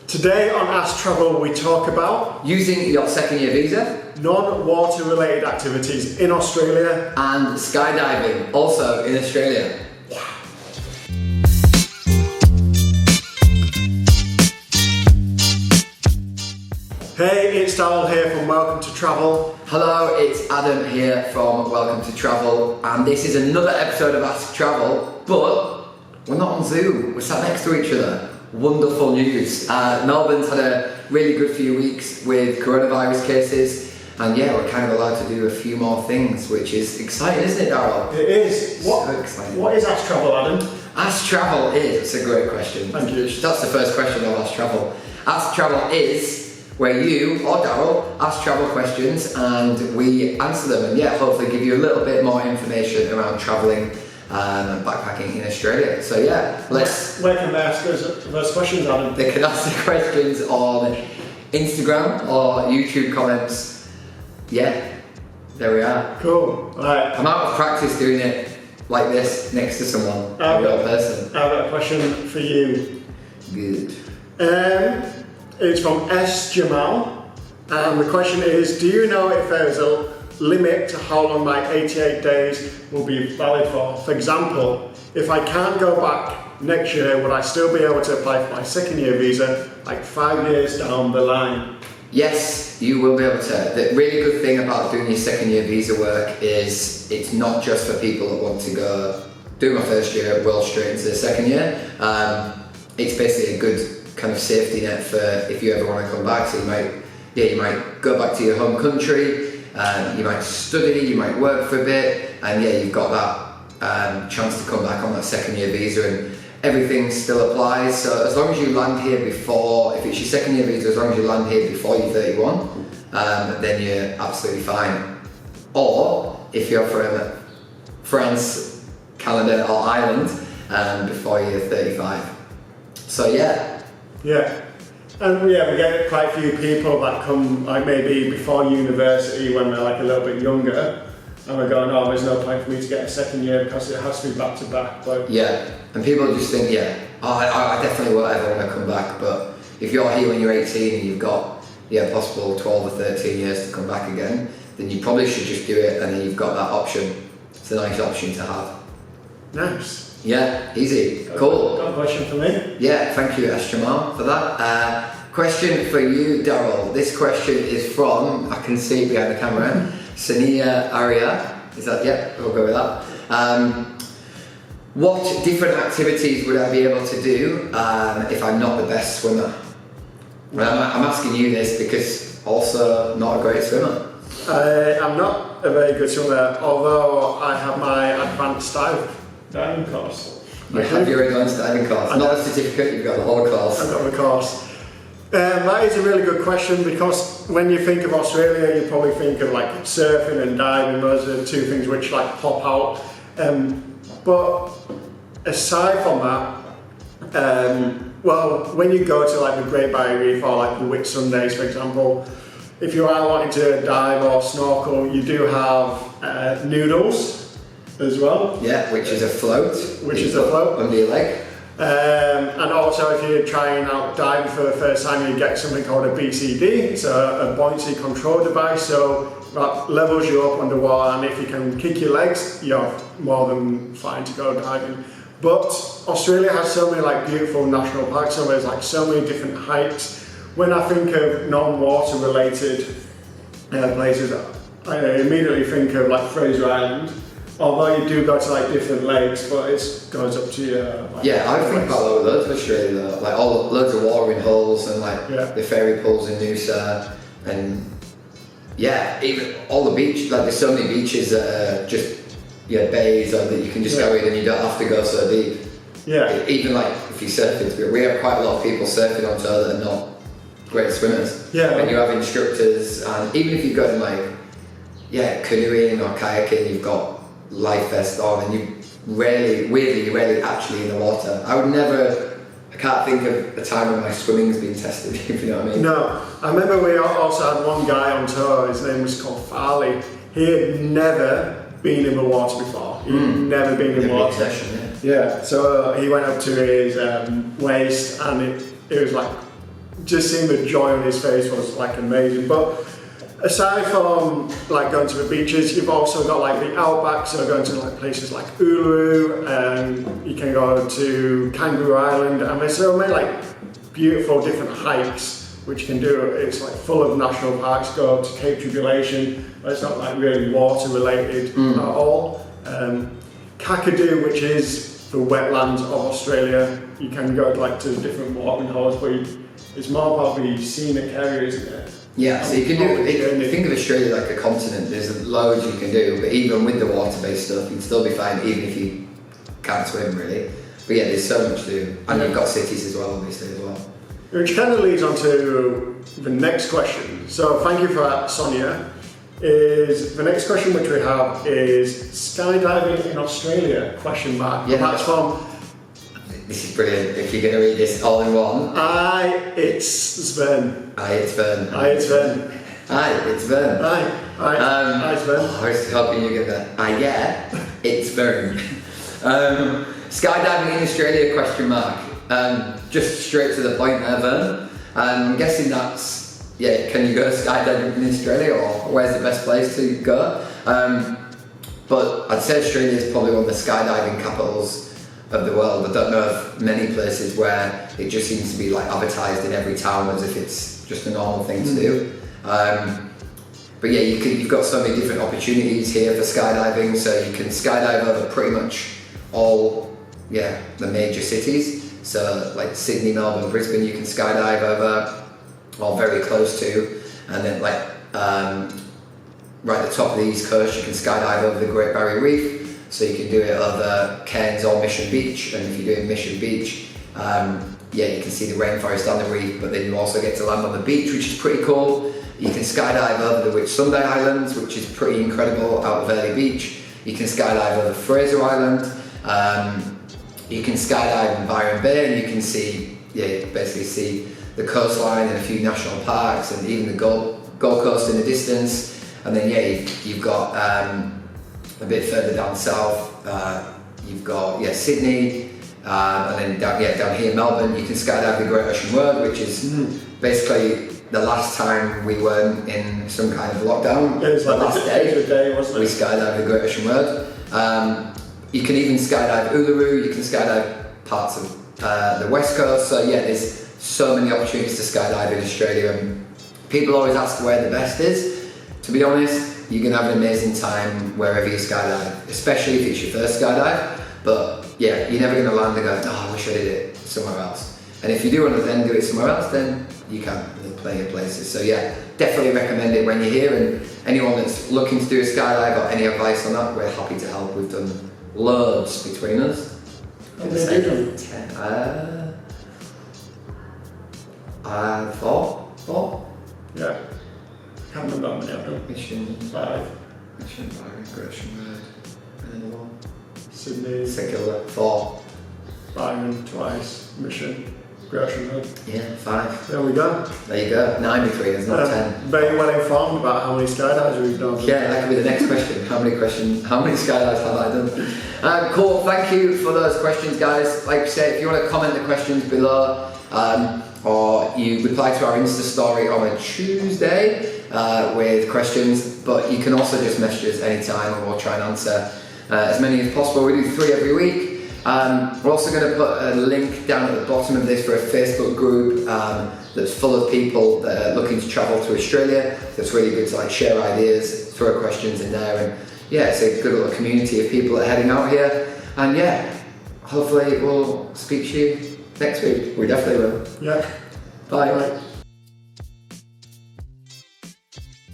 Today on Ask Travel we talk about using your second year visa, non-water related activities in Australia and skydiving, also in Australia. Hey, it's Darryl here from Welcome to Travel. Hello, it's Adam here from Welcome to Travel, and this is another episode of Ask Travel, but we're not on Zoom, we're sat next to each other. Wonderful news. Melbourne's had a really good few weeks with coronavirus cases, and yeah, we're kind of allowed to do a few more things, which is exciting, isn't it, Darryl? It is. So exciting. What is Ask Travel, Adam? Ask Travel is, it's a great question. Thank you. That's the first question of Ask Travel. Ask Travel is where you or Darryl ask travel questions and we answer them, and yeah, hopefully give you a little bit more information around travelling and backpacking in Australia. So yeah, Where can they ask us those questions, Adam? They can ask the questions on Instagram or YouTube comments. Yeah, there we are. Cool. Right. I'm out of practice doing it like this next to someone, a real person. I've got a question for you. Good. It's from S. Jamal, and the question is, do you know if there's a limit to how long my 88 days will be valid for? For example, if I can't go back next year, would I still be able to apply for my second year visa like 5 years down the line? Yes, you will be able to. The really good thing about doing your second year visa work is it's not just for people that want to go do my first year, well straight into the second year. It's basically a good kind of safety net for if you ever want to come back. So you might go back to your home country, you might study, you might work for a bit, and yeah, you've got that chance to come back on that second year visa, and everything still applies. So as long as you land here before, if it's your second year visa, as long as you land here before you're 31, then you're absolutely fine. Or if you're from France, Canada or Ireland, before you're 35. So yeah. Yeah, and yeah, we get quite a few people that come like maybe before university when they're like a little bit younger, and we're going, oh, there's no point for me to get a second year because it has to be back to back. But yeah, and people just think, I definitely won't ever want to come back. But if you're here when you're 18 and you've got possible 12 or 13 years to come back again, then you probably should just do it, and then you've got that option. It's a nice option to have. Nice. Yeah, easy. Cool. Got a question for me? Yeah, thank you, Ash Jamal, for that. Question for you, Darryl. This question is from, I can see it behind the camera, Sania Arya. Is that, yeah, we'll go with that. What different activities would I be able to do if I'm not the best swimmer? Well, I'm asking you this because also not a great swimmer. I'm not a very good swimmer, although I have my advanced diving course. You have your advanced diving course, not a certificate, you've got the whole course. I've got the course. That is a really good question, because when you think of Australia, you probably think of like surfing and diving. Those are the two things which like pop out. But aside from that, well, when you go to like the Great Barrier Reef or like the Whitsundays, for example, if you are wanting to dive or snorkel, you do have noodles as well. Yeah, which is a float. Which is a float. Under your leg. And also if you're trying out diving for the first time, you get something called a BCD. It's a buoyancy control device, so that levels you up underwater, and if you can kick your legs, you're more than fine to go diving. But Australia has so many like beautiful national parks, so there's like so many different hikes. When I think of non-water related places, I immediately think of like Fraser Island. Although you do go to like different lakes, but it goes up to your. Like, I think about loads of Australia though, like loads of watering holes and like the ferry pools in Noosa, and yeah, even all the beach. Like there's so many beaches that are just bays, or that you can just go in and you don't have to go so deep. Yeah. Even like if you surf into it, we have quite a lot of people surfing on tour that are not great swimmers. Yeah. And you have instructors, and even if you go in like canoeing or kayaking, you've got life vest on, and you're rarely actually in the water. I can't think of a time when my swimming's been tested, if you know what I mean. No, I remember we also had one guy on tour, his name was called Farley. He had never been in the water before. He'd never been in water. Session, yeah, so he went up to his waist, and it was like just seeing the joy on his face was like amazing. But aside from like going to the beaches, you've also got like the outback, so going to like places like Uluru, and you can go to Kangaroo Island, and there's so many like beautiful different hikes which you can do. It's like full of national parks. Go to Cape Tribulation, but it's not like really water related at all. Kakadu, which is the wetlands of Australia, you can go like to different watering holes, but it's more probably scenic area, isn't it? Yeah, so you can do it. Think of Australia like a continent. There's loads you can do, but even with the water-based stuff, you'd still be fine, even if you can't swim really. But yeah, there's so much to do, and you've got cities as well, obviously as well. Which kind of leads on to the next question. So thank you for that, Sonia. The next question which we have is skydiving in Australia? Yeah. That's from. This is brilliant. If you're going to read this all in one. It's Sven. It's Vern. It's Sven. It's Vern. It's Sven. I was hoping you get that. Yeah, it's Vern. Skydiving in Australia? Question mark. Just straight to the point there, Vern. I'm guessing that's. Yeah, can you go skydiving in Australia, or where's the best place to go? But I'd say Australia is probably one of the skydiving capitals of the world. I don't know of many places where it just seems to be like advertised in every town as if it's just a normal thing to do. But yeah, you've got so many different opportunities here for skydiving. So you can skydive over pretty much all the major cities. So like Sydney, Melbourne, Brisbane, you can skydive over, or very close to, and then like right at the top of the East Coast, you can skydive over the Great Barrier Reef. So you can do it over Cairns or Mission Beach, and if you're doing Mission Beach, you can see the rainforest on the reef, but then you also get to land on the beach, which is pretty cool. You can skydive over the Whitsunday Islands, which is pretty incredible, out of Early Beach. You can skydive over Fraser Island. You can skydive in Byron Bay, and you can see, basically see the coastline and a few national parks, and even the Gold Coast in the distance. And then you've got a bit further down south, you've got Sydney, and then down here Melbourne, you can skydive the Great Ocean Road, which is basically the last time we weren't in some kind of lockdown. It was like the last day, wasn't it? We skydived the Great Ocean Road. You can even skydive Uluru, you can skydive parts of the West Coast, so there's so many opportunities to skydive in Australia, and people always ask where the best is. To be honest, you're going to have an amazing time wherever you skydive, especially if it's your first skydive. But you're never going to land and go, I wish I did it somewhere else. And if you do want to then do it somewhere else, then you can. There's plenty of places. So definitely recommend it when you're here. And anyone that's looking to do a skydive or any advice on that, we're happy to help. We've done loads between us. How many have you done? 4. Yeah. Can't remember how many I've done. Mission 5. Mission Byron, Great Ocean Road, and then 1. Sydney. St Kilda. 4. Byron twice. Mission. Great Ocean Road. 5. There we go. There you go. 9 between us, not 10. Very well informed about how many skydives we've done. That could be the next question. How many skydives have I done? Cool. Thank you for those questions, guys. Like I said, if you want to comment the questions below, or you reply to our Insta story on a Tuesday with questions, but you can also just message us anytime and we'll try and answer as many as possible. We do 3 every week. We're also going to put a link down at the bottom of this for a Facebook group that's full of people that are looking to travel to Australia. So it's really good to share ideas, throw questions in there, and it's a good little community of people that are heading out here. And hopefully we'll speak to you next week. We definitely will. Yeah. Bye. Bye.